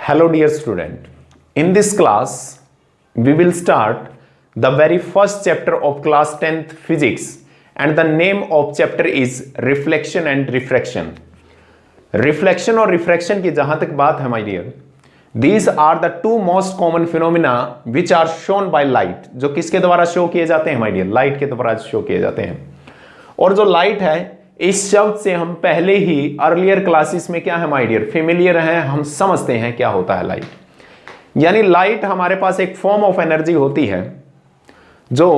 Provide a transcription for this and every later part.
Hello dear student, in this class we will start the very first chapter of class 10th physics and the name of chapter is reflection and refraction. Reflection और refraction की जहां तक बात है my dear, these are the two most common phenomena which are shown by light. जो किसके द्वारा show किए जाते हैं my dear? लाइट के द्वारा शो किए जाते हैं. और जो लाइट है इस शब्द से हम पहले ही अर्लियर क्लासेस में क्या है माय डियर फेमिलियर हैं, हम समझते हैं क्या होता है लाइट. यानी लाइट हमारे पास एक फॉर्म ऑफ एनर्जी होती है जो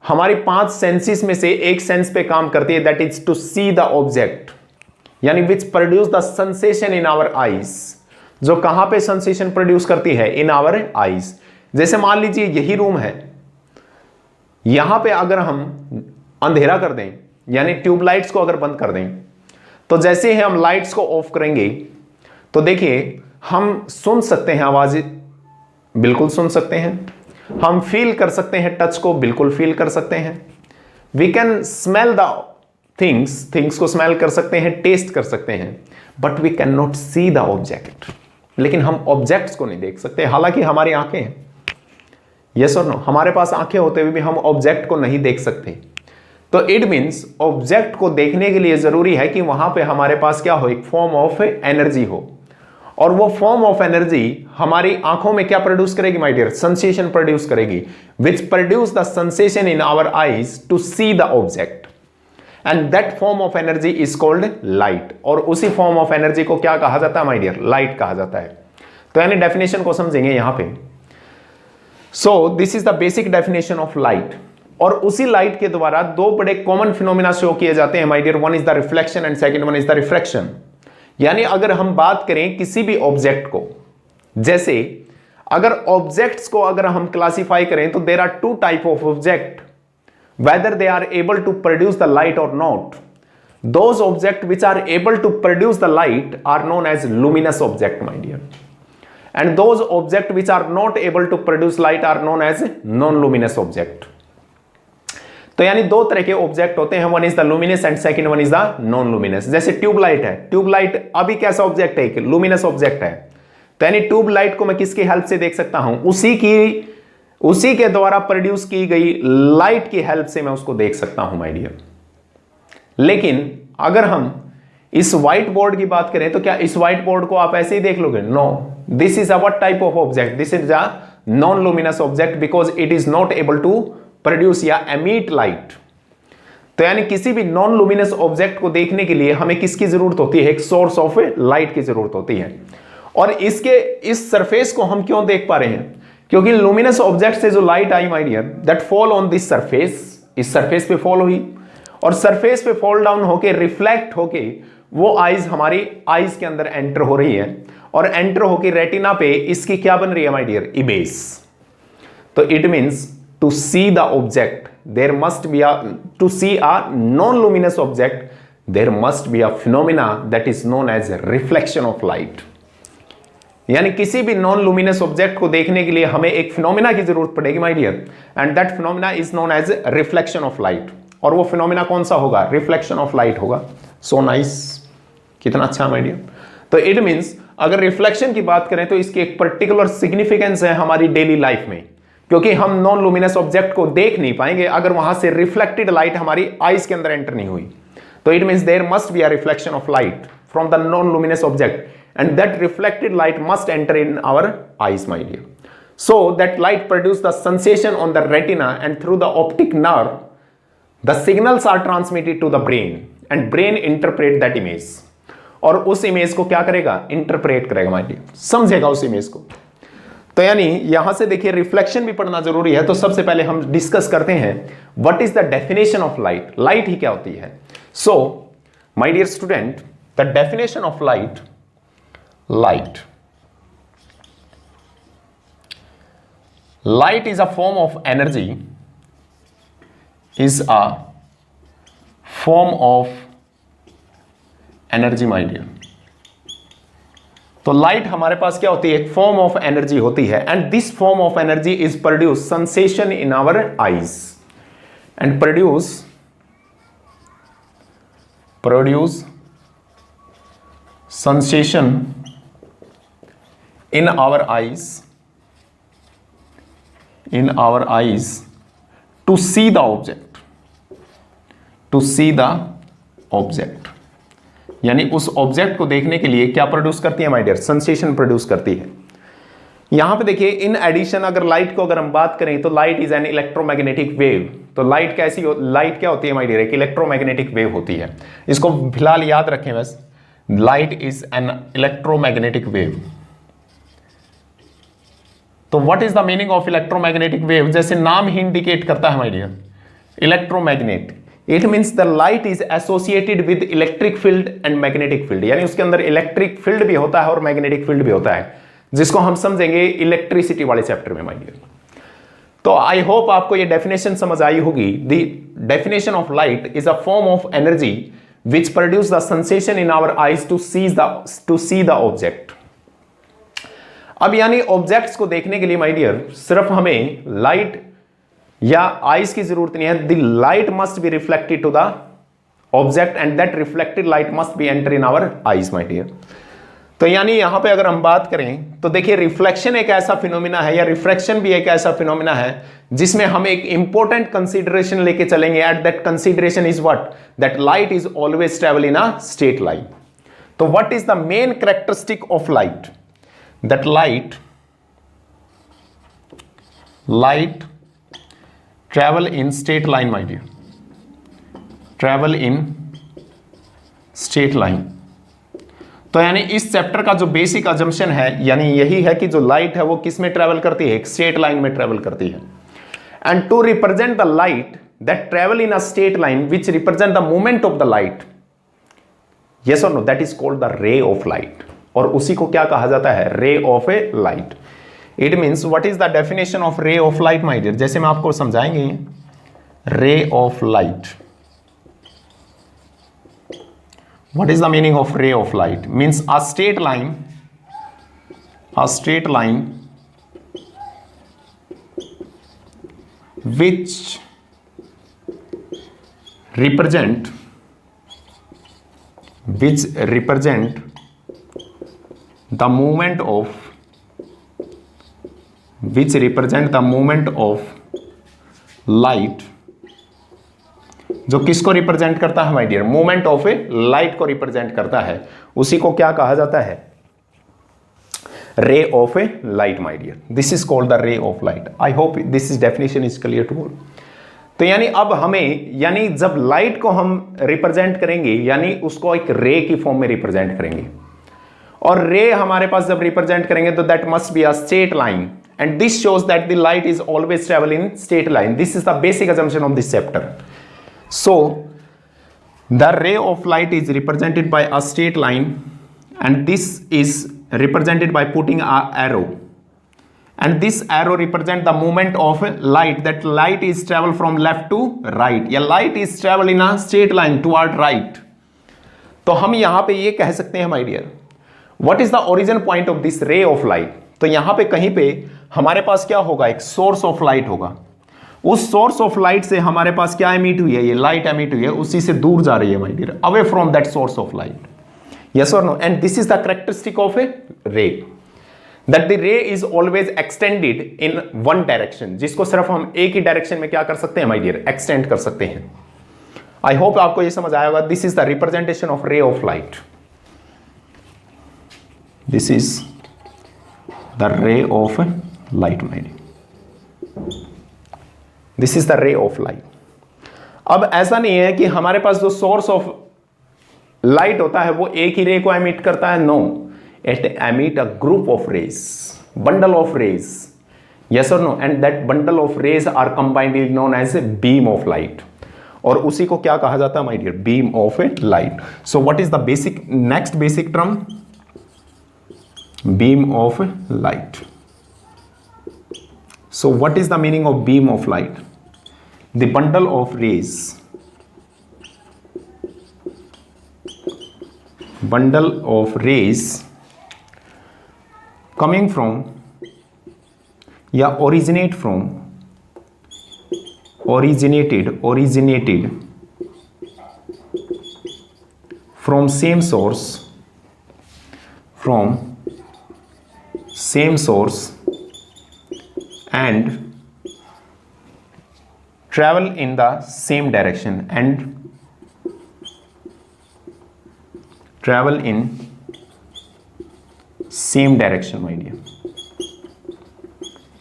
हमारी 5 सेंसेस में से एक सेंस पे काम करती है, that is to see the object, यानी which produce the sensation in our eyes. जो कहां पे सेंसेशन प्रोड्यूस करती है? In our eyes. जैसे मान लीजिए यही रूम है, यहां पे अगर हम अंधेरा कर दें यानी ट्यूबलाइट्स को अगर बंद कर दें तो जैसे ही हम लाइट्स को ऑफ करेंगे तो देखिए हम सुन सकते हैं आवाज, बिल्कुल सुन सकते हैं. हम फील कर सकते हैं टच को, बिल्कुल फील कर सकते हैं. We can smell the things को स्मेल कर सकते हैं, टेस्ट कर सकते हैं, but we can not see the object. लेकिन हम ऑब्जेक्ट्स को नहीं देख सकते, हालांकि हमारी आंखें हैं. यस और नो? हमारे पास आंखें होते हुए भी हम ऑब्जेक्ट को नहीं देख सकते. तो इट मीन्स ऑब्जेक्ट को देखने के लिए जरूरी है कि वहां पे हमारे पास क्या हो? एक फॉर्म ऑफ एनर्जी हो. और वो फॉर्म ऑफ एनर्जी हमारी आंखों में क्या प्रोड्यूस करेगी माय डियर? सेंसेशन प्रोड्यूस करेगी, which produce the sensation in our eyes to see the object, and that form of energy is called light. और उसी फॉर्म ऑफ एनर्जी को क्या कहा जाता है माय डियर? लाइट कहा जाता है. तो यानी डेफिनेशन को समझेंगे यहां पे. सो this is the basic definition of light. और उसी लाइट के द्वारा दो बड़े कॉमन फिनोमिना शो किए जाते हैं my dear. One is the reflection and second one is the refraction. यानी अगर हम बात करें किसी भी ऑब्जेक्ट को, जैसे अगर ऑब्जेक्ट्स को अगर हम क्लासिफाई करें तो there are two type of object, whether they are able to produce the light और not. Those object which are able to produce the light are known as luminous object my dear, and those object which are not able to produce light are known as non luminous object. तो यानी दो तरह के object होते हैं, one is the luminous and second one is the non luminous. जैसे tubelight है, tubelight अभी कैसा ऑब्जेक्ट है? एक लुमिनस ऑब्जेक्ट है. तो यानी ट्यूबलाइट को मैं किसकी हेल्प से देख सकता हूं? उसी के द्वारा प्रोड्यूस की गई लाइट की हेल्प से मैं उसको देख सकता हूं माय डियर. लेकिन अगर हम इस व्हाइट बोर्ड की बात करें तो क्या इस व्हाइट बोर्ड को आप ऐसे ही देख लोगे? No, this is our type of object, this is a non luminous object because it is not able to produce या एमिट लाइट. तो यानी किसी भी नॉन लुमिनस ऑब्जेक्ट को देखने के लिए हमें किसकी जरूरत होती है? एक सोर्स ऑफ लाइट की जरूरत होती है. और इस सरफेस को हम क्यों देख पा रहे हैं? क्योंकि लुमिनस ऑब्जेक्ट से जो लाइट आई my dear, that fall on this surface, इस सरफेस पे फॉल हुई और सरफेस पे फॉल डाउन होके रिफ्लेक्ट होके वो आईज हमारी आईज के अंदर एंटर हो रही है और एंटर होके रेटिना पे इसकी क्या बन रही है माय डियर? इमेज. तो it means to see the object there must be to see a non-luminous object there must be a phenomena that is known as reflection of light. यानी किसी भी नॉन लुमिनस ऑब्जेक्ट को देखने के लिए हमें एक फिनोमिना की जरूरत पड़ेगी my dear, and that phenomena is known as reflection of light. और वो फिनोमिना कौन सा होगा? रिफ्लेक्शन ऑफ लाइट होगा. सो नाइस, कितना अच्छा माय डियर. तो इट मींस अगर रिफ्लेक्शन की बात करें तो इसकी एक पर्टिकुलर सिग्निफिकेंस है हमारी डेली लाइफ में, क्योंकि हम नॉन लुमिनस ऑब्जेक्ट को देख नहीं पाएंगे अगर वहां से रिफ्लेक्टेड लाइट हमारी आईज के अंदर एंटर नहीं हुई. तो it means there must be a reflection of light from the non luminous object and that reflected light must enter in our eyes my dear. So that light produce the sensation on the retina and through the optic nerve the signals are transmitted to the brain and brain interpret that image. और उस image को क्या करेगा? Interpret करेगा my dear, समझेगा उस image को. तो यानी यहां से देखिए रिफ्लेक्शन भी पढ़ना जरूरी है. तो सबसे पहले हम डिस्कस करते हैं what is the definition of light. Light ही क्या होती है? So my dear student, the definition of light is a form of energy, my dear. तो लाइट हमारे पास क्या होती है? एक फॉर्म ऑफ एनर्जी होती है, and this form of energy is produce sensation in our eyes and produce sensation in our eyes to see the object, यानी उस ऑब्जेक्ट को देखने के लिए क्या प्रोड्यूस करती है माय डियर? सेंसेशन प्रोड्यूस करती है। यहां पे देखिए, इन एडिशन अगर लाइट को अगर हम बात करें तो light is an electromagnetic wave. तो लाइट लाइट क्या होती है माय डियर? एक इलेक्ट्रोमैग्नेटिक वेव होती है। इसको फिलहाल याद रखें बस, light is an electromagnetic wave. तो what is the meaning of electromagnetic wave? जैसे नाम ही इंडिकेट करता है my dear, electromagnet, it means the light is associated with electric field and magnetic field, यानी उसके अंदर इलेक्ट्रिक फील्ड भी होता है और मैग्नेटिक फील्ड भी होता है, जिसको हम समझेंगे इलेक्ट्रिसिटी वाले चैप्टर में माय डियर। तो आई होप आपको ये डेफिनेशन समझ आई होगी। The definition of light is a form of energy which produce the sensation in our eyes to see the object. अब यानी ऑब्जेक्ट्स को देखने के लिए माय डियर सिर्फ हमें लाइट या आईज की जरूरत नहीं है। The light must be reflected to the object and that reflected light must be enter in our eyes my dear. तो यानी यहां पे अगर हम बात करें तो देखिए, रिफ्लेक्शन एक ऐसा फिनोमिना है या रिफ्रैक्शन भी एक ऐसा फिनोमिना है जिसमें हम एक इंपॉर्टेंट कंसीडरेशन लेके चलेंगे। At that consideration is what? That light is always travel in a straight line. तो what is the main characteristic of light? That light travel in straight line my dear, travel in straight line। तो यानी इस chapter का जो basic assumption है यानी यही है कि जो लाइट है वो किस में ट्रेवल करती है? एक स्ट्रेट लाइन में ट्रेवल करती है। And to represent the light that travel in a straight line which represent the movement of the light, yes और no, that is called the ray of light. और उसी को क्या कहा जाता है? Ray of a light. It means what is the definition of ray of light my dear? जैसे मैं आपको समझाएंगे, ray of light, what is the meaning of ray of light? Means a straight line which represent the movement of light, जो किसको represent करता है my dear? Movement of a light को represent करता है, उसी को क्या कहा जाता है? Ray of a light my dear. This is called the ray of light. I hope this is definition is clear to all. तो यानी अब हमें, यानी जब लाइट को हम रिप्रेजेंट करेंगे यानी उसको एक रे की फॉर्म में रिप्रेजेंट करेंगे, और रे हमारे पास जब रिप्रेजेंट करेंगे तो that must be a straight line, and this shows that the light is always travel in straight line. This is the basic assumption of this chapter. So the ray of light is represented by a straight line, and this is represented by putting a arrow, and this arrow represent the movement of light, that light is travel from left to right, या light is travel in a straight line toward right. तो हम यहां पे ये कह सकते हैं my dear, what is the origin point of this ray of light? तो यहां पे कहीं पे हमारे पास क्या होगा? एक सोर्स ऑफ लाइट होगा। उस सोर्स ऑफ लाइट से हमारे पास क्या एमिट हुई है? ये लाइट एमिट हुई है, उसी से दूर जा रही है my dear, away from that source of light, yes और no? And this is the characteristic of a ray, that the ray is always extended in one direction, जिसको सिर्फ हम एक ही डायरेक्शन में क्या कर सकते हैं माय डियर? एक्सटेंड कर सकते हैं। आई होप आपको ये समझ आया होगा। This is the representation of ray of light. This is the ray of light my dear, this is the ray of light। अब ऐसा नहीं है कि हमारे पास जो सोर्स ऑफ लाइट होता है वो एक ही रे को एमिट करता है, no, it emit a group of rays, bundle of rays, yes और no? And that bundle of rays are combined is known as a beam of light, और उसी को क्या कहा जाता है my dear? Beam of a light. So what is the basic, next basic term? beam of light. So what is the meaning of beam of light? The bundle of rays, coming from originated from same source, from same source and travel in the same direction and travel in same direction my dear।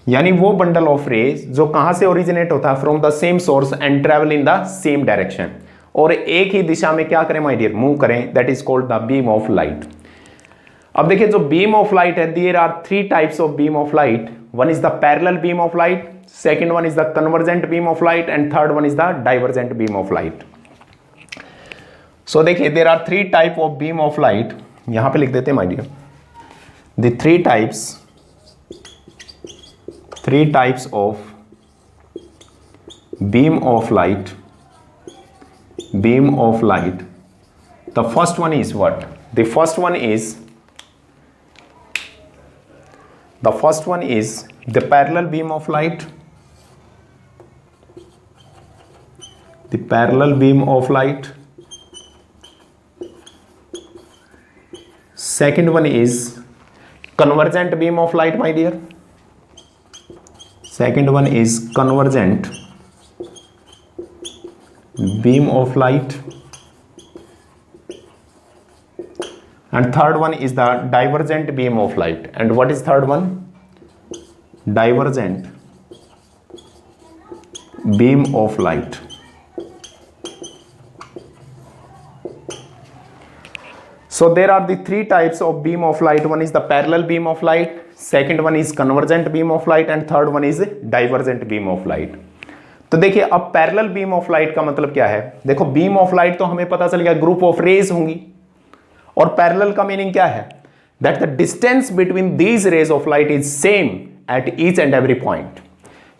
यानी वो bundle of raise जो कहां से originate होता है, from the same source and travel in the same direction, और एक ही दिशा में क्या करें माय डियर, मूव करें, that is called the beam of light. अब देखिए जो बीम ऑफ लाइट है, there are three types of beam of light. One is the parallel beam of light, second one is the convergent beam of light and third one is the divergent beam of light. So देखिए there are three type of beam of light, यहां पे लिख देते हैं my dear, the three types of beam of light। The first one is what? The first one is the parallel beam of light। The parallel beam of light। Second one is convergent beam of light my dear। Second one is convergent beam of light and third one is the divergent beam of light। And what is third one? Divergent beam of light। So there are the three types of beam of light, one is the parallel beam of light, second one is convergent beam of light and third one is divergent beam of light। तो देखिए अब parallel beam of light का मतलब क्या है, देखो beam of light तो हमें पता चल गया ग्रुप ऑफ रेज होंगी, और पैरेलल का मीनिंग क्या है, that the distance between these rays of light is same at each and every point.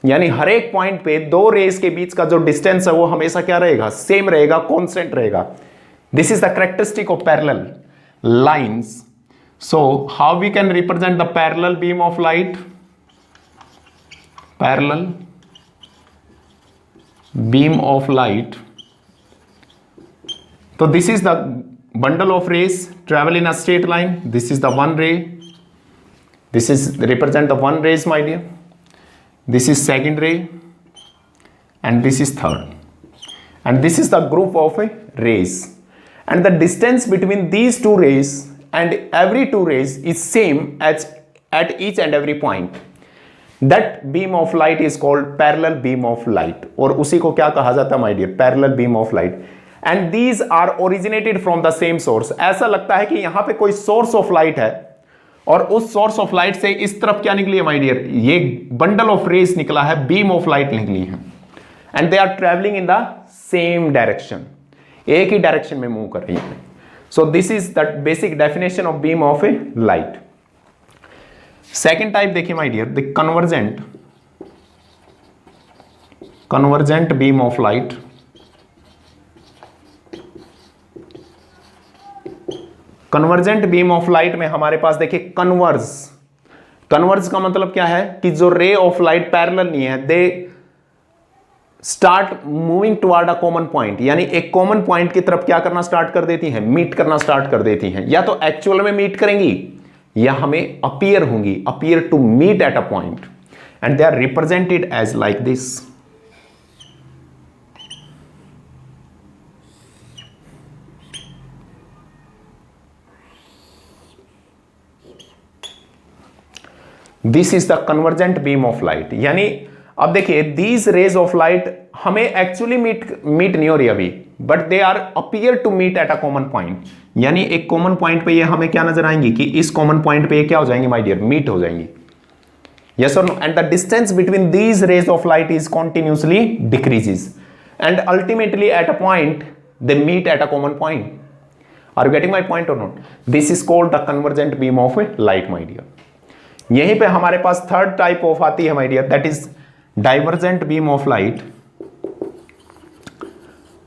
यानी हर एक पॉइंट पे दो रेज के बीच का जो डिस्टेंस है वो हमेशा क्या रहेगा, सेम रहेगा, कांस्टेंट रहेगा। This is the characteristic of parallel lines. So how we can represent the parallel beam of light? Parallel beam of light, so this is the bundle of rays travel in a straight line, this is the one ray, this is represent the one rays my dear, this is second ray and this is third, and this is the group of rays, and the distance between these two rays and every two rays is same at each and every point। That beam of light is called parallel beam of light, और उसी को क्या कहा जाता है my dear, parallel beam of light, and these are originated from the same source। ऐसा लगता है कि यहां पे कोई source of light है और उस source of light से इस तरफ क्या निकली है my dear, ये bundle of rays निकला है, beam of light निकली है, and they are traveling in the same direction, एक ही डायरेक्शन में मूव कर रही है। So this is the basic definition of beam of a light। Second type देखिए my dear, the convergent beam of light. Convergent beam of light में हमारे पास देखिए converge का मतलब क्या है कि जो रे ऑफ लाइट पैरेलल नहीं है, they start moving toward a common point, यानी एक कॉमन पॉइंट की तरफ क्या करना स्टार्ट कर देती हैं, मीट करना स्टार्ट कर देती हैं, या तो एक्चुअल में मीट करेंगी या हमें अपीयर होंगी, appear to meet at a point, and they are represented as like this. This is the convergent beam of light. यानी अब देखिए दीज रेज ऑफ लाइट हमें एक्चुअली मीट नहीं हो रही अभी, but they are appear to meet at a common point, यानी एक कॉमन पॉइंट पे ये हमें क्या नजर आएंगी कि इस कॉमन पॉइंट पे ये क्या हो जाएंगी माय डियर, मीट हो जाएंगी। यस और no? And the distance between these rays of light is continuously decreases and ultimately at a point they meet at a common point. Are you getting my point और not? This is called the convergent beam of light my dear. यहीं पे हमारे पास third type of आती है my dear, that is divergent beam of light.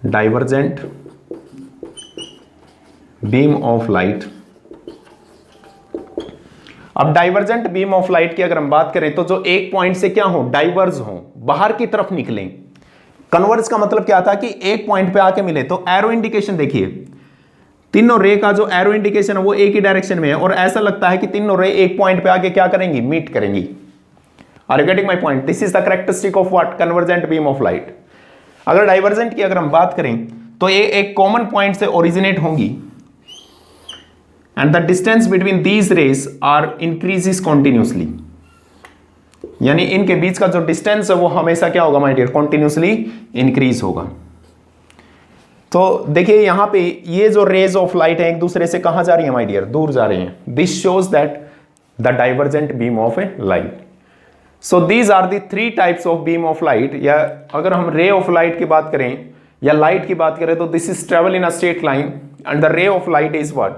Divergent beam of light. अब divergent beam of light की अगर हम बात करें तो जो एक पॉइंट से क्या हो, डाइवर्ज हो, बाहर की तरफ निकलें। कन्वर्ज का मतलब क्या था कि एक पॉइंट पे आके मिले, तो एरो इंडिकेशन देखिए, तीनों रे का जो एरो इंडिकेशन है वो एक ही डायरेक्शन में है और ऐसा लगता है कि तीनों रे एक पॉइंट पे आके क्या करेंगी, मीट करेंगी। Are you getting my point? This is the characteristic of what, convergent beam of light. अगर डाइवर्जेंट की अगर हम बात करें तो ये एक कॉमन पॉइंट से ओरिजिनेट होंगी and the distance between these rays are increases continuously, यानी इनके बीच का जो डिस्टेंस है वो हमेशा क्या होगा माय डियर, कॉन्टिन्यूसली इंक्रीज होगा। तो देखिए यहां पे ये जो रेज ऑफ लाइट है एक दूसरे से कहां जा रही है माय डियर, दूर जा रही हैं। This shows that the divergent beam of a light. So these are the three types of beam of light, या अगर हम रे ऑफ लाइट की बात करें या लाइट की बात करें तो this is travel in a straight line and the ray of light is what,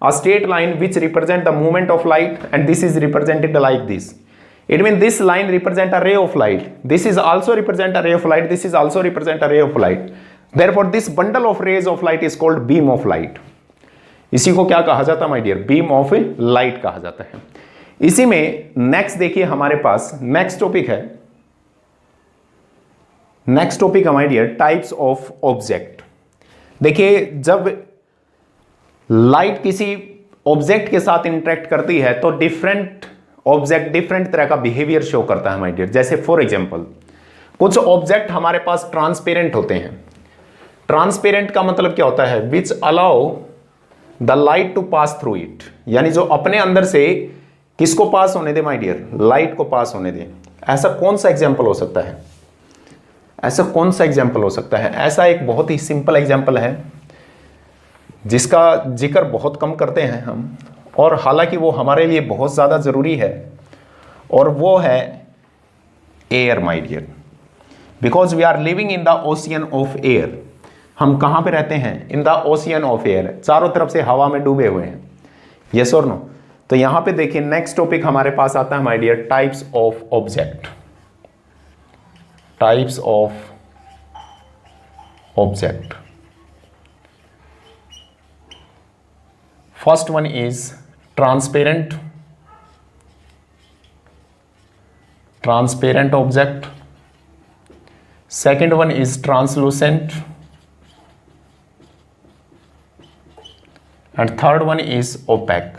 a straight line which represent the movement of light, and this is represented like this. It means this line represent a ray of light, this is also represent a ray of light, this is also represent a ray of light. Therefore this bundle of rays of light is called beam of light. इसी को क्या कहा जाता है my dear, beam of light कहा जाता है। इसी में नेक्स्ट देखिए हमारे पास नेक्स्ट टॉपिक है, नेक्स्ट टॉपिक है my dear types of object. देखिए जब लाइट किसी ऑब्जेक्ट के साथ इंटरेक्ट करती है तो डिफरेंट ऑब्जेक्ट डिफरेंट तरह का बिहेवियर शो करता है माय डियर। जैसे फॉर एग्जांपल कुछ ऑब्जेक्ट हमारे पास ट्रांसपेरेंट होते हैं। ट्रांसपेरेंट का मतलब क्या होता है, which allow the light to pass through it, यानी जो अपने अंदर से किसको पास होने दे माय डियर, लाइट को पास होने दे। ऐसा कौन सा एग्जाम्पल हो सकता है, ऐसा कौन सा एग्जाम्पल हो सकता है? ऐसा एक बहुत ही सिंपल एग्जाम्पल है जिसका जिक्र बहुत कम करते हैं हम, और हालांकि वो हमारे लिए बहुत ज़्यादा ज़रूरी है, और वो है air my dear. Because we are living in the ocean of air. हम कहाँ पे रहते हैं, in the ocean of air, चारों तरफ से हवा में डूबे हुए हैं, यस और नो। तो यहाँ पे देखिए नेक्स्ट टॉपिक हमारे पास आता है my dear types of object, types of object. First one is transparent object. Second one is translucent, and third one is opaque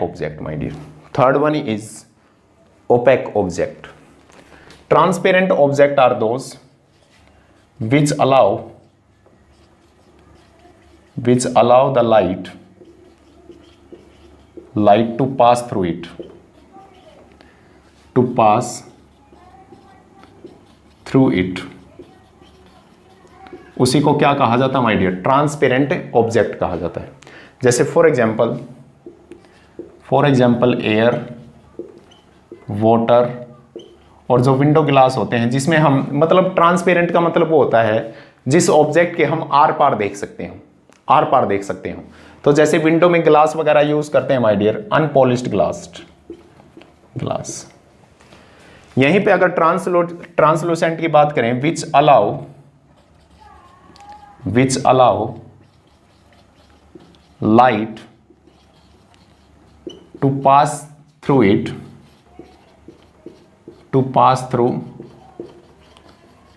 object my dear. Third one is opaque object. Transparent object are those which allow the light to pass through it, उसी को क्या कहा जाता है my dear, transparent object कहा जाता है। जैसे फॉर एग्जांपल एयर, वाटर और जो विंडो ग्लास होते हैं, जिसमें हम मतलब ट्रांसपेरेंट का मतलब वो होता है जिस ऑब्जेक्ट के हम आर पार देख सकते हैं, आर पार देख सकते हो। तो जैसे विंडो में ग्लास वगैरह यूज करते हैं माय डियर, अनपॉलिश्ड ग्लास। यहीं पे अगर ट्रांसलूसेंट की बात करें, which allow light to pass through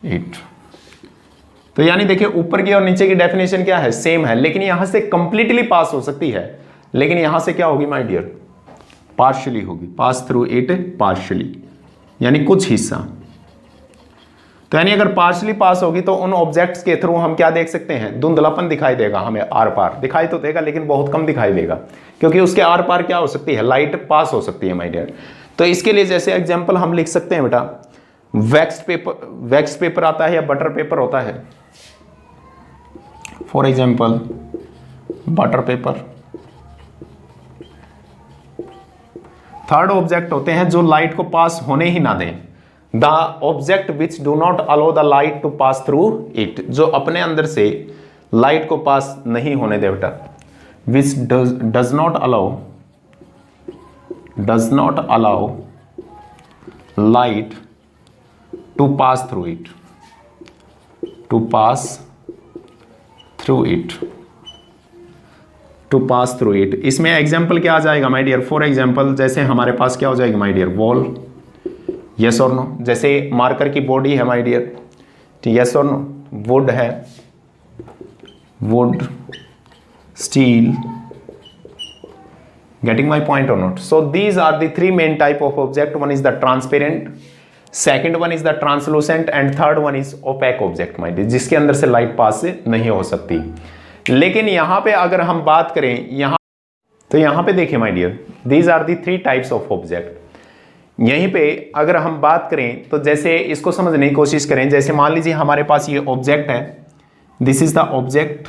it. तो यानी देखिए ऊपर की और नीचे की डेफिनेशन क्या है, सेम है, लेकिन यहां से कंप्लीटली पास हो सकती है, लेकिन यहां से क्या होगी माय डियर, पार्शियली होगी, पास थ्रू इट पार्शियली, यानी कुछ हिस्सा। तो यानी अगर पार्शियली पास होगी तो उन ऑब्जेक्ट्स के थ्रू हम क्या देख सकते हैं, धुंधलापन दिखाई देगा हमें, आर पार दिखाई तो देगा लेकिन बहुत कम दिखाई देगा, क्योंकि उसके आर पार क्या हो सकती है, लाइट पास हो सकती है माय डियर। तो इसके लिए जैसे एग्जाम्पल हम लिख सकते हैं बेटा, वैक्स पेपर आता है या बटर पेपर होता है। For example butter paper. Third object होते हैं जो लाइट को पास होने ही ना दें, the object which do not allow the light to pass through it, जो अपने अंदर से लाइट को पास नहीं होने दे बेटा, which does not allow light to pass through it, इसमें एग्जाम्पल क्या आ जाएगा माय डियर, फॉर एग्जाम्पल जैसे हमारे पास क्या हो जाएगी माय डियर, वॉल, यस और नो। जैसे मार्कर की बॉडी है माय डियर, यस और नो, वुड है, would, steel, getting my point or not? So these are the three main type of object. One is the transparent, second one is the translucent and third one is opaque object my dear, जिसके अंदर से light pass नहीं हो सकती। लेकिन यहाँ पे अगर हम बात करें यहाँ, तो यहाँ पे देखिए my dear, these are the three types of object। यहीं पे अगर हम बात करें तो जैसे इसको समझने की कोशिश करें, जैसे मान लीजिए हमारे पास ये ऑब्जेक्ट है, this is the object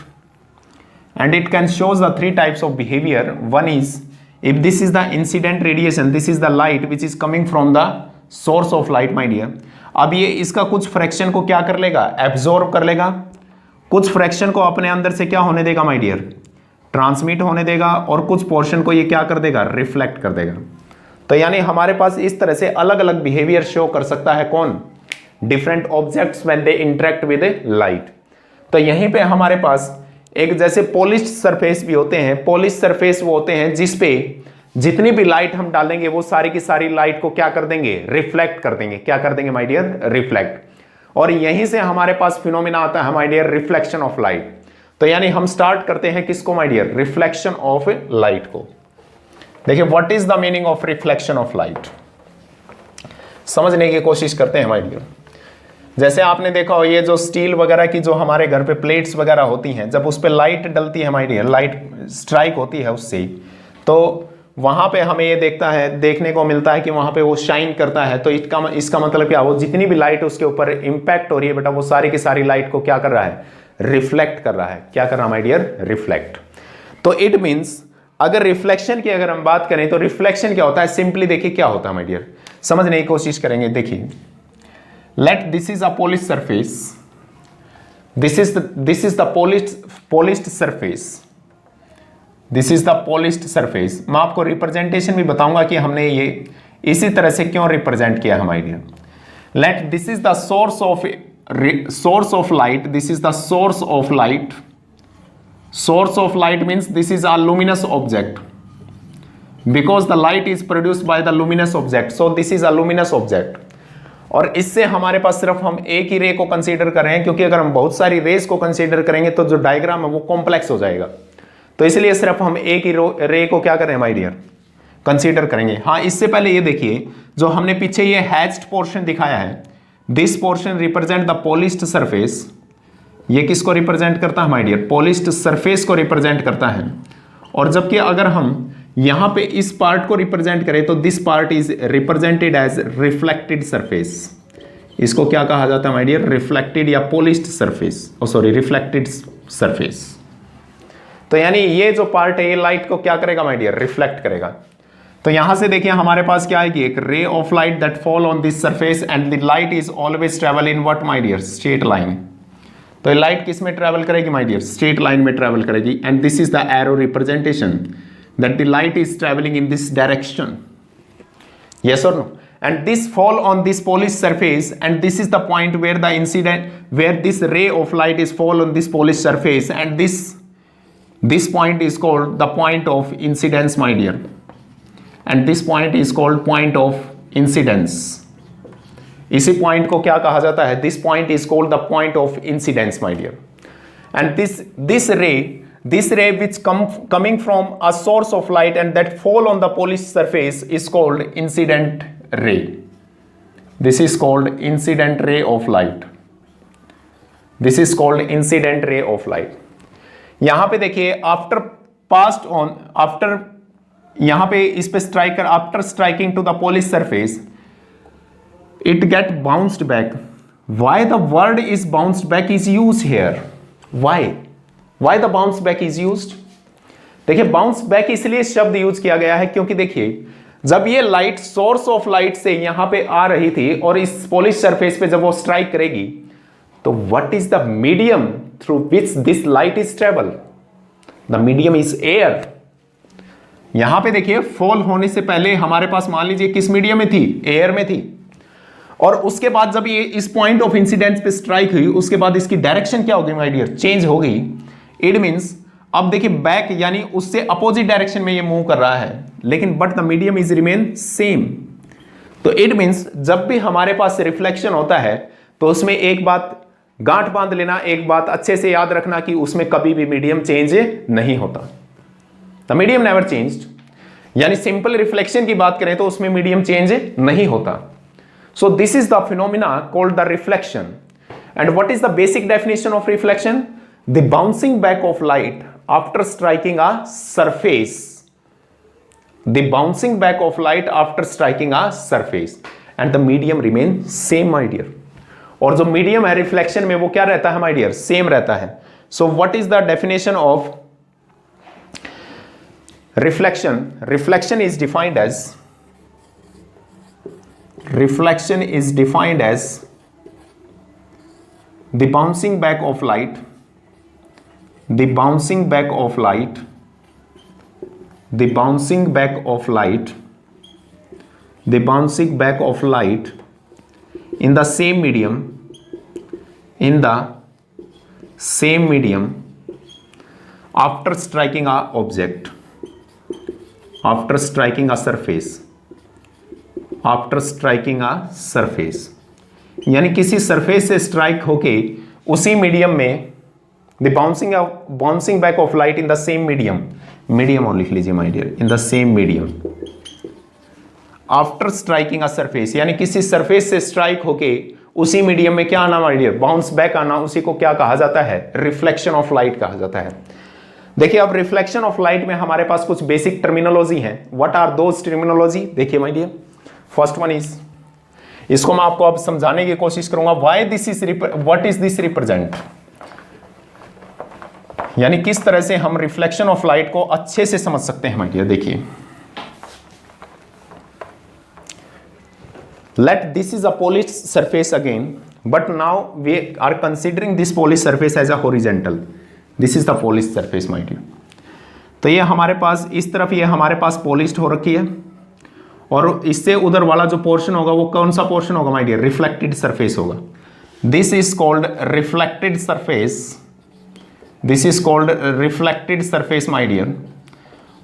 and it can shows the three types of behavior. One is, if this is the incident radiation, this is the light which is coming from the source of light my dear। अब ये इसका कुछ fraction को क्या कर लेगा, absorb कर लेगा, कुछ फ्रैक्शन को अपने अंदर से क्या होने देगा माय डियर, ट्रांसमिट होने देगा, और कुछ पोर्शन को ये क्या कर देगा, रिफ्लेक्ट कर देगा। तो यानी हमारे पास इस तरह से अलग अलग बिहेवियर शो कर सकता है कौन, different objects when they interact with light. तो यहीं पे हमारे पास एक जैसे पॉलिश्ड सरफेस भी होते हैं, पॉलिश्ड सरफेस वो होते हैं जिसपे जितनी भी लाइट हम डालेंगे वो सारी की सारी लाइट को क्या कर देंगे, रिफ्लेक्ट कर देंगे। क्या कर देंगे माय डियर, रिफ्लेक्ट। और यहीं से हमारे पास फिनोमिना आता है my dear, reflection of light. तो यानी हम स्टार्ट करते हैं किसको my dear, reflection of light को। देखिए what is the meaning of reflection of light, समझने की कोशिश करते हैं माय डियर। जैसे आपने देखा हो ये जो स्टील वगैरह की जो हमारे घर पे प्लेट्स वगैरह होती हैं, जब उस पर लाइट डलती है माय डियर, लाइट स्ट्राइक होती है उससे, तो वहाँ पे हमें ये देखने को मिलता है कि वहाँ पे वो शाइन करता है। तो इसका मतलब क्या, वो जितनी भी लाइट उसके ऊपर इंपैक्ट हो रही है बेटा, वो सारी की सारी लाइट को क्या कर रहा है, रिफ्लेक्ट कर रहा है। क्या कर रहा है माय डियर, रिफ्लेक्ट। तो इट मीन्स अगर रिफ्लेक्शन की अगर हम बात करें तो रिफ्लेक्शन क्या होता है, सिंपली देखिए क्या होता है माय डियर, समझने की कोशिश करेंगे। देखिए let this is a polished surface, this is the polished surface, this is the polished surface। मैं आपको रिप्रेजेंटेशन भी बताऊंगा कि हमने ये इसी तरह से क्यों रिप्रेजेंट किया है my dear. let this is the source of light, this is the source of light, source of light means this is a luminous object because the light is produced by the luminous object, so this is a luminous object। और इससे हमारे पास सिर्फ हम एक ही रे को consider कर रहे हैं, क्योंकि अगर हम बहुत सारी रेस को कंसीडर करेंगे तो जो डायग्राम है वो कॉम्प्लेक्स हो जाएगा। तो इसलिए सिर्फ हम एक ही रे को क्या करें माय डियर, कंसीडर करेंगे। हाँ, इससे पहले ये देखिए जो हमने पीछे ये हैच्ड पोर्शन दिखाया है, this portion represent the polished surface. ये किसको रिप्रेजेंट करता है माय डियर, पॉलिश्ड सरफेस को रिप्रेजेंट करता है। और जबकि अगर हम यहां पे इस पार्ट को रिप्रेजेंट करें तो this part is represented as reflected surface. इसको क्या कहा जाता है माय डियर, रिफ्लेक्टेड या polished surface, sorry reflected surface. तो यानी ये जो पार्ट है ये लाइट को क्या करेगा माय डियर, रिफ्लेक्ट करेगा। तो यहां से देखिए हमारे पास क्या आएगी, एक ray of light that fall on this surface and the light is always travel in what my dear, straight line. तो ये लाइट किस में ट्रेवल करेगी माय डियर, स्ट्रेट लाइन में ट्रेवल करेगी। And this is the arrow representation that the light is traveling in this direction, yes or no? And this fall on this polished surface, and this is the point where the incident, where this ray of light is fall on this polished surface, and this point is called the point of incidence my dear, and this point is called point of incidence। इसी point को क्या कहा जाता है, this point is called the point of incidence my dear। And this ray which coming from a source of light and that fall on the polished surface is called incident ray। This is called incident ray of light, this is called incident ray of light। यहां पे देखिए after यहां पे इस पे strike कर, after striking to the polished surface it get bounced back। why the word is bounced back is used here, why the bounce back is used? देखिए bounce back इसलिए शब्द यूज किया गया है क्योंकि देखिए जब ये लाइट सोर्स ऑफ लाइट से यहां पे आ रही थी और इस पॉलिश सरफेस पे जब वो स्ट्राइक करेगी तो what is the medium through which this light is travel, the medium is air. यहां पे देखिए फॉल होने से पहले हमारे पास मान लीजिए किस मीडियम में थी, एयर में थी। और उसके बाद जब ये इस पॉइंट ऑफ इंसिडेंस पे स्ट्राइक हुई उसके बाद इसकी डायरेक्शन क्या होगी माय डियर, चेंज हो गई। इट मींस अब देखिए बैक यानी उससे अपोजिट डायरेक्शन में ये मूव कर रहा है, लेकिन but the medium is remain same. तो इट मींस जब भी हमारे पास रिफ्लेक्शन होता है तो उसमें एक बात गांठ बांध लेना, एक बात अच्छे से याद रखना कि उसमें कभी भी मीडियम चेंज नहीं होता, द मीडियम नेवर चेंज्ड। यानी सिंपल रिफ्लेक्शन की बात करें तो उसमें मीडियम चेंज नहीं होता। सो this is the phenomena called the reflection. And what is the basic definition of reflection? The bouncing back of light after striking a surface, the bouncing back of light after striking a surface and the medium remain same, my dear। और जो medium है reflection में वो क्या रहता है my dear? Same रहता है। so what is the definition of reflection? reflection is defined as the bouncing back of light, the bouncing back of light, the bouncing back of light, the bouncing back of light in the same medium, in the same medium after striking a object, after striking a surface, after striking a surface। यानी किसी surface से strike होके उसी medium में the bouncing back of light in the same medium, medium और लिख लीजिए my dear, in the same medium after striking a surface, यानी किसी सरफेस से स्ट्राइक होके उसी मीडियम में क्या आना माय डियर? बाउंस बैक आना, उसी को क्या कहा जाता है? रिफ्लेक्शन ऑफ लाइट कहा जाता है। देखिए अब रिफ्लेक्शन ऑफ लाइट में हमारे पास कुछ बेसिक टर्मिनोलॉजी है। What are those terminology? देखिए my dear, first one is, इसको मैं आपको अब समझाने की कोशिश करूंगा, why this is, what is this represent, यानी किस तरह से हम रिफ्लेक्शन ऑफ लाइट को अच्छे से समझ सकते हैं माय डियर। देखिए, let this is a polished surface again, but now we are considering this polished surface as a horizontal, this is the polished surface my dear. तो ये हमारे पास इस तरफ, ये हमारे पास पॉलिश्ड हो रखी है, और इससे उधर वाला जो पोर्शन होगा वो कौन सा पोर्शन होगा माय डियर? रिफ्लेक्टेड सरफेस होगा। This is called reflected surface, this is called reflected surface my dear.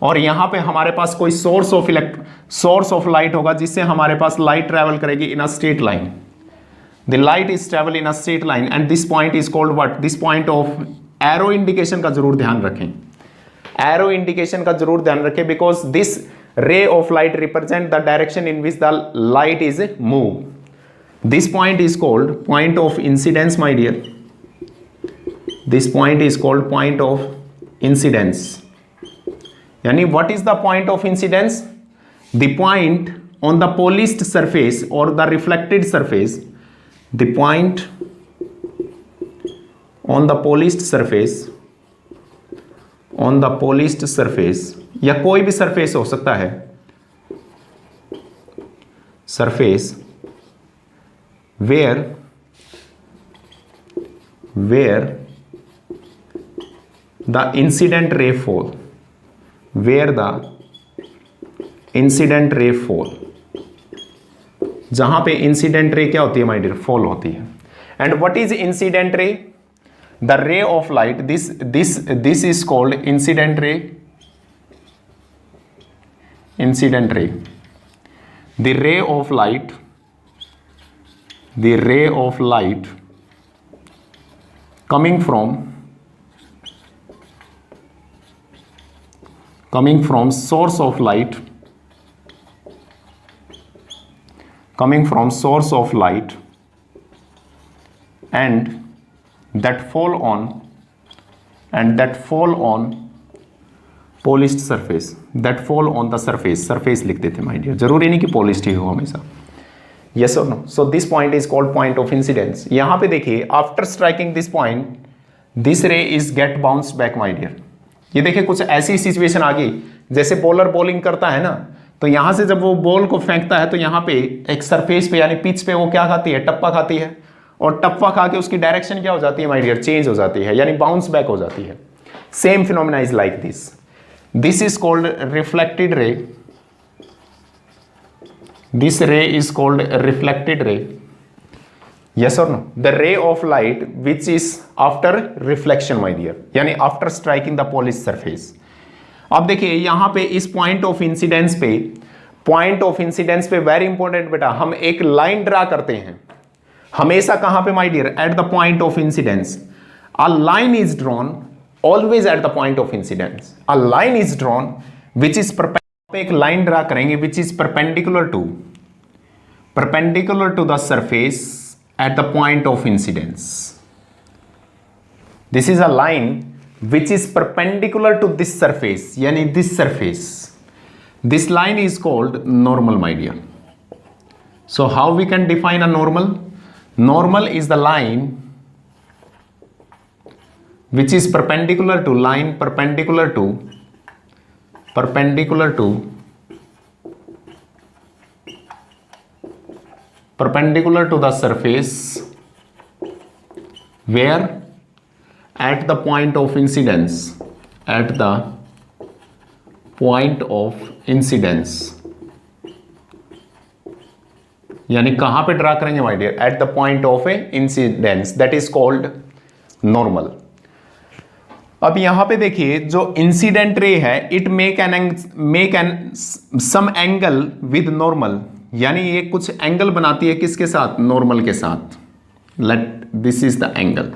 और यहां पे हमारे पास कोई सोर्स ऑफ लाइट होगा जिससे हमारे पास लाइट ट्रेवल करेगी in a straight line, the light is travel in a straight line and this point is called what? This point of arrow indication का जरूर ध्यान रखें, एरो इंडिकेशन का जरूर ध्यान रखें, because this ray of light represent the direction in which the light is move. This point is called point of incidence my dear, this point is called point of incidence। यानी what is the point of incidence? The point on the polished surface or the reflected surface, the point on the polished surface, on the polished surface, या कोई भी surface हो सकता है, surface where the incident ray fall, where the incident ray fall, जहां पे incident ray क्या होती है माय डियर? फॉल होती है। And what is incident ray? The ray of light, this is called incident ray, incident ray. The ray of light, the ray of light coming from source of light, coming from source of light and that fall on polished surface, that fall on the surface लिख देते my dear, जरूरी नहीं कि polished ही हो हमेशा। yes or no? so this point is called point of incidence। यहां पे देखिए, after striking this point this ray is get bounced back my dear। ये देखिए कुछ ऐसी सिचुएशन आ गई जैसे बॉलर बॉलिंग करता है ना, तो यहां से जब वो बॉल को फेंकता है तो यहां पे एक सरफेस पे यानी पिच पे वो क्या खाती है? टप्पा खाती है, और टप्पा खा के उसकी डायरेक्शन क्या हो जाती है माय डियर? चेंज हो जाती है, यानी बाउंस बैक हो जाती है। Same phenomena is like this, this is called reflected ray, this ray is called reflected ray। yes or no? the ray of light which is after reflection my dear, यानी after striking the polished surface। अब देखिए यहां पे इस point of incidence पे very important बेटा, हम एक लाइन ड्रा करते हैं। हमेशा कहां पे my dear? At the point of incidence. A line is drawn always at the point of incidence. A line is drawn which is एक लाइन ड्रा करेंगे which is perpendicular to the surface at the point of incidence. This is a line which is perpendicular to this surface, yani this surface. This line is called normal, my dear. So how we can define a normal? Normal is the line which is perpendicular to the surface where at the point of incidence, यानी कहां पे draw करेंगे my dear? At the point of a incidence, that is called normal. अब यहां पे देखिए जो incident ray है it make an some angle with normal, यानी ये कुछ एंगल बनाती है किसके साथ? नॉर्मल के साथ। Late this is the angle.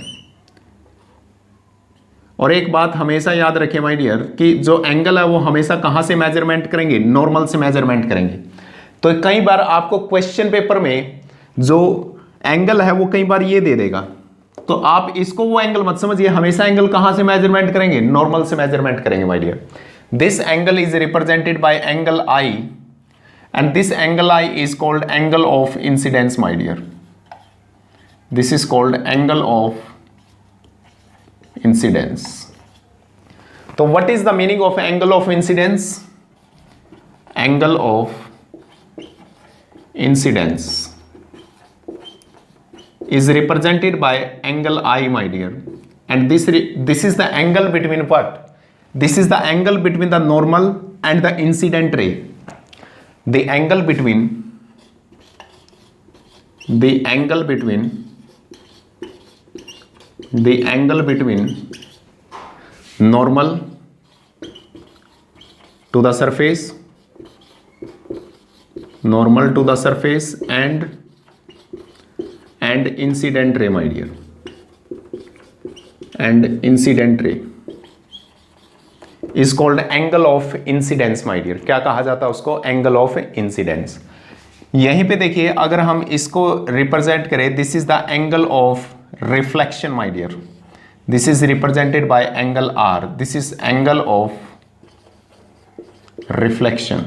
और एक बात हमेशा याद रखें माय डियर कि जो एंगल है वो हमेशा कहां से मेजरमेंट करेंगे? नॉर्मल से मेजरमेंट करेंगे। तो कई बार आपको क्वेश्चन पेपर में जो एंगल है वो कई बार ये दे देगा, तो आप इसको वो एंगल मत समझिए, हमेशा एंगल कहां से मेजरमेंट करेंगे? नॉर्मल से मेजरमेंट करेंगे my dear. This angle is represented by angle I and this angle I is called angle of incidence my dear. This is called angle of incidence. So what is the meaning of angle of incidence? Angle of incidence is represented by angle I, my dear, and this is the angle between what? This is the angle between the normal and the incident ray. The angle between normal to the surface and incident ray, my dear, and incident ray is called angle of incidence, my dear. क्या कहा जाता है उसको? Angle of incidence. यहीं पे देखिए अगर हम इसको रिप्रेजेंट करें, this is the angle of reflection, my dear. This is represented by angle R. This is angle of reflection.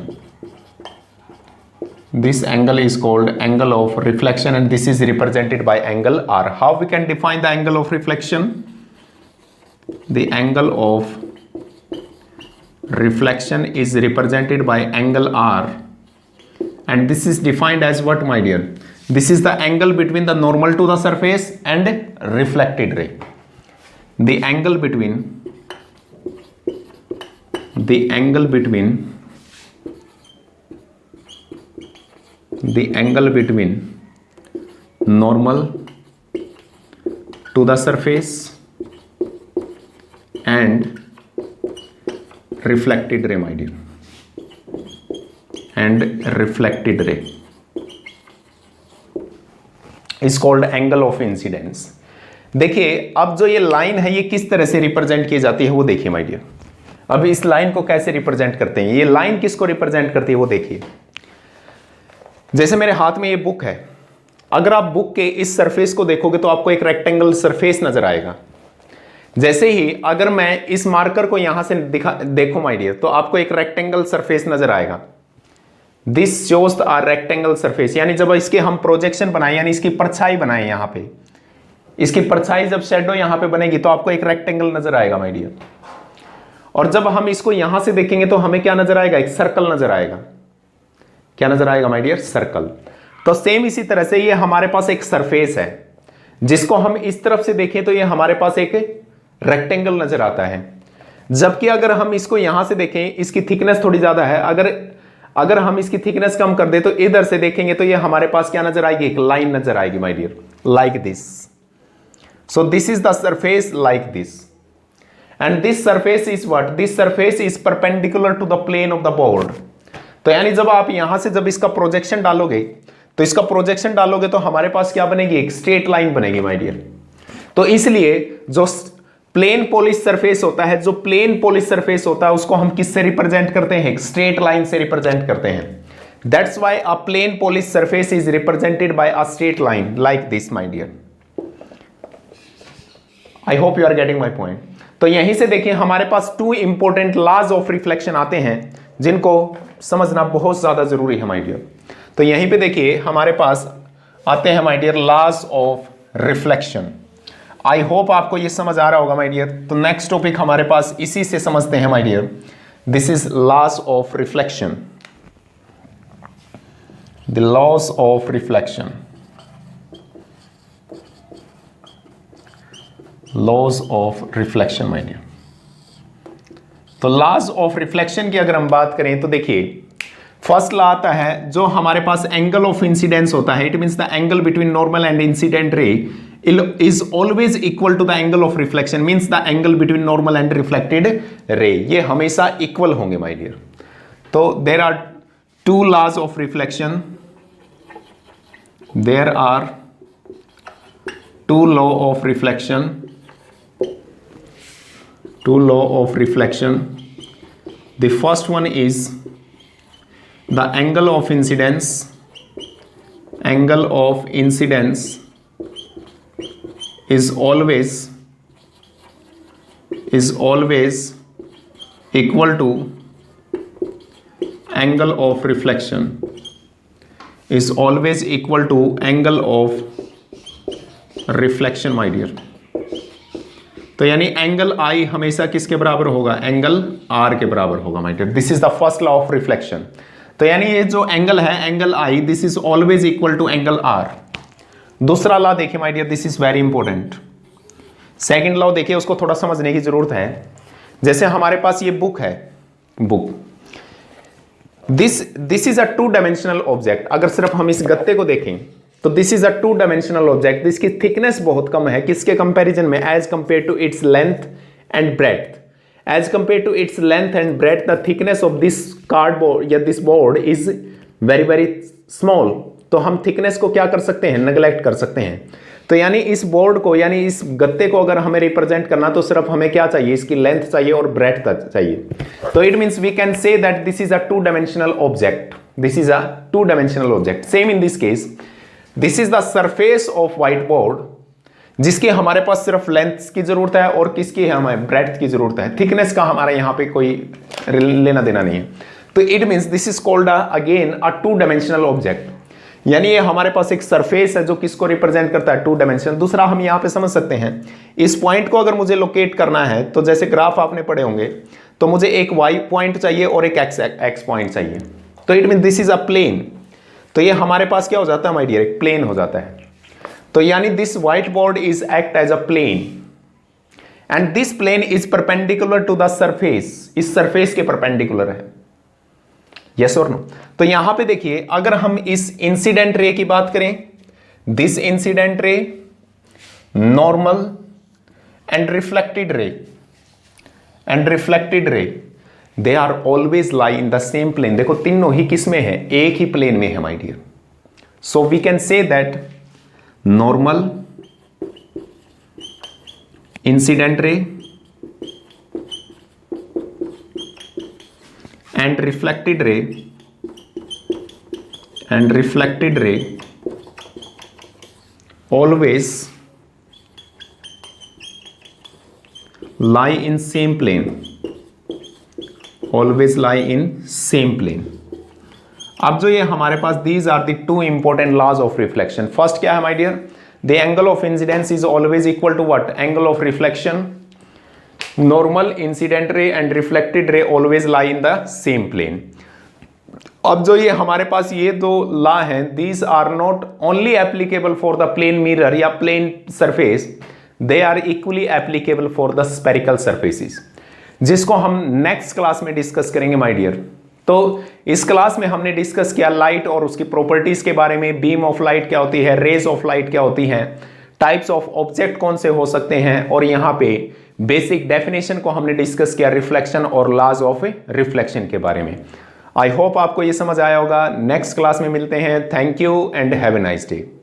This angle is called angle of reflection and this is represented by angle R. How we can define the angle of reflection? The angle of reflection is represented by angle R and this is defined as what, my dear? This is the angle between the normal to the surface and reflected ray. The angle between normal to the surface and reflected ray, my dear, and reflected ray is called angle of incidence. देखिए अब जो ये line है ये किस तरह से represent की जाती है वो देखिए माय डियर। अब इस लाइन को कैसे रिप्रेजेंट करते हैं? ये लाइन किसको रिप्रेजेंट करती है वो देखिए। जैसे मेरे हाथ में ये बुक है, अगर आप बुक के इस सरफेस को देखोगे तो आपको एक रेक्टेंगल सरफेस नजर आएगा। जैसे ही अगर मैं इस मार्कर को यहां से देखो माय डियर, तो आपको एक रेक्टेंगल सरफेस नजर आएगा। This shows the rectangle surface, यानी जब इसके हम प्रोजेक्शन बनाए, यानी इसकी परछाई बनाए, यहां पे इसकी परछाई जब शेडो यहां पे बनेगी तो आपको एक रेक्टेंगल नजर आएगा माय डियर। और जब हम इसको यहां से देखेंगे तो हमें क्या नजर आएगा? एक सर्कल नजर आएगा। क्या नजर आएगा माय डियर? सर्कल। तो सेम इसी तरह से ये हमारे पास एक सरफेस है, जिसको हम इस तरफ से देखें तो ये हमारे पास एक रेक्टेंगल नजर आता है। जबकि अगर हम इसको यहां से देखें, इसकी थिकनेस थोड़ी ज्यादा है, अगर हम इसकी थिकनेस कम कर दे तो इधर से देखेंगे तो ये हमारे पास क्या नजर आएगी? एक लाइन नजर आएगी my dear, like this. So this is the surface like this and this surface is what? This surface is perpendicular to the plane of the board. तो यानी जब आप यहां से जब इसका प्रोजेक्शन डालोगे तो इसका प्रोजेक्शन डालोगे तो हमारे पास क्या बनेगी, एक स्ट्रेट लाइन बनेगी माय डियर। तो इसलिए जो प्लेन पॉलिश सरफेस होता है, जो प्लेन पॉलिश सरफेस होता है उसको हम किससे रिप्रेजेंट करते हैं, एक स्ट्रेट लाइन से रिप्रेजेंट करते हैं। That's why a plane polish surface is represented by a straight line like this my dear. I hope you are getting my point. तो यहीं से देखिए हमारे पास two important laws of reflection आते हैं जिनको समझना बहुत ज्यादा जरूरी है माय डियर। तो यहीं पे देखिए हमारे पास आते हैं my dear laws of reflection. I hope आपको ये समझ आ रहा होगा माय डियर। तो नेक्स्ट टॉपिक हमारे पास इसी से समझते हैं my dear. This is laws of reflection, the laws of reflection, laws of reflection my dear. तो लॉज ऑफ रिफ्लेक्शन की अगर हम बात करें तो देखिए फर्स्ट लॉ आता है जो हमारे पास एंगल ऑफ इंसिडेंस होता है, it means the angle between normal and incident ray is always equal to the angle of reflection, means the angle between normal and reflected ray, ये हमेशा इक्वल होंगे my dear. तो there are two laws of reflection, there are two law of reflection, two law of reflection. The first one is the angle of incidence, angle of incidence is always equal to angle of reflection, is always equal to angle of reflection my dear। तो यानी angle I हमेशा किसके बराबर होगा, angle R के बराबर होगा my dear। This is the first law of reflection. तो यानी ये जो एंगल है angle I, this is always equal to angle R। दूसरा लॉ देखिए my dear, this is very important. Second law देखिए उसको थोड़ा समझने की जरूरत है। जैसे हमारे पास ये बुक है, book, this is a two dimensional object. अगर सिर्फ हम इस गत्ते को देखें तो this is a two dimensional object. इसकी थिकनेस बहुत कम है किसके कंपैरिजन में, as compare to its length and breadth. As compare to its length and breadth the thickness of this cardboard या this board is very very small. तो हम thickness को क्या कर सकते हैं, नेग्लेक्ट कर सकते हैं। तो यानी इस बोर्ड को, यानी इस गत्ते को अगर हमें रिप्रेजेंट करना तो सिर्फ हमें क्या चाहिए, इसकी लेंथ चाहिए और ब्रेड्थ चाहिए। तो it means we can say that this is a two dimensional object, this is a two dimensional object. Same in this case, this is the surface of white board जिसकी हमारे पास सिर्फ length की जरूरत है और किसकी है, हमें ब्रेड्थ की जरूरत है। थिकनेस का हमारा यहाँ पे कोई लेना देना नहीं है। तो it means this is called again a two dimensional object. यानी ये हमारे पास एक सरफेस है जो किसको रिप्रेजेंट करता है, टू डायमेंशन। दूसरा हम यहाँ पे समझ सकते हैं, इस पॉइंट को अगर मुझे लोकेट करना है तो जैसे ग्राफ आपने पढ़े होंगे तो मुझे एक y पॉइंट चाहिए और एक x पॉइंट चाहिए। तो it mean this is a plane. तो ये हमारे पास क्या हो जाता है माय डियर, एक प्लेन हो जाता है। तो यानी this white board is act as a plane and this plane is perpendicular to the surface, इस सरफेस के परपेंडिकुलर है। यस और नो। तो यहां पे देखिए अगर हम इस इंसिडेंट रे की बात करें, this incident ray, normal and reflected ray, they are always lie in the same plane. देखो तीनों ही किस में है, एक ही प्लेन में है my dear. So we can say that normal, incident ray and reflected ray always lie in same plane, always lie in same plane। अब जो ये हमारे पास these are the two important laws of reflection। first क्या है my dear, the angle of incidence is always equal to what, angle of reflection, normal, incident ray and reflected ray always lie in the same plane. अब जो ये हमारे पास ये दो law हैं, these are not only applicable for the plane mirror या plane surface, they are equally applicable for the spherical surfaces, जिसको हम नेक्स्ट क्लास में डिस्कस करेंगे माय डियर। तो इस क्लास में हमने डिस्कस किया लाइट और उसकी प्रॉपर्टीज के बारे में, बीम ऑफ लाइट क्या होती है, रेज ऑफ लाइट क्या होती हैं, टाइप्स ऑफ ऑब्जेक्ट कौन से हो सकते हैं, और यहाँ पे बेसिक डेफिनेशन को हमने डिस्कस किया रिफ्लेक्शन और लॉज ऑफ रिफ्लेक्शन के बारे में। आई होप आपको ये समझ आया होगा। नेक्स्ट क्लास में मिलते हैं। Thank you and have a nice day.